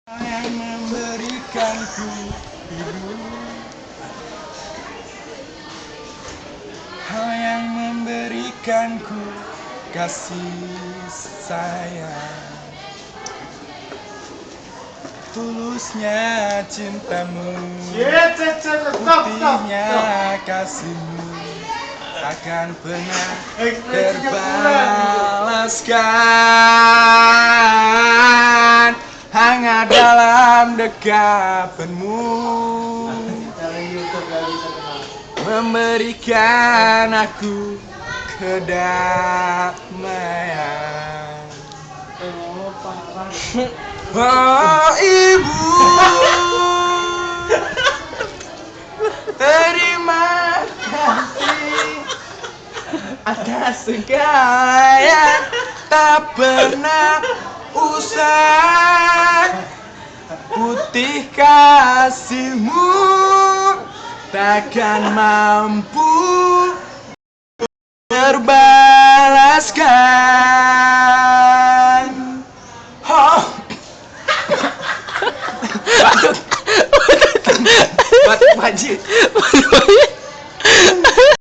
Yang memberikanku hidup, Kau yang memberikanku kasih sayang. Tulusnya cintamu, putihnya kasihmu takkan pernah terbalaskan. Hangat dalam dekapanmu, memberikan aku kedamaian. Oh ibu, terima kasih atas segala yang tak pernah usai. Putih kasihmu takkan mampu terbalaskan. Oh. Batuk, batuk, batuk,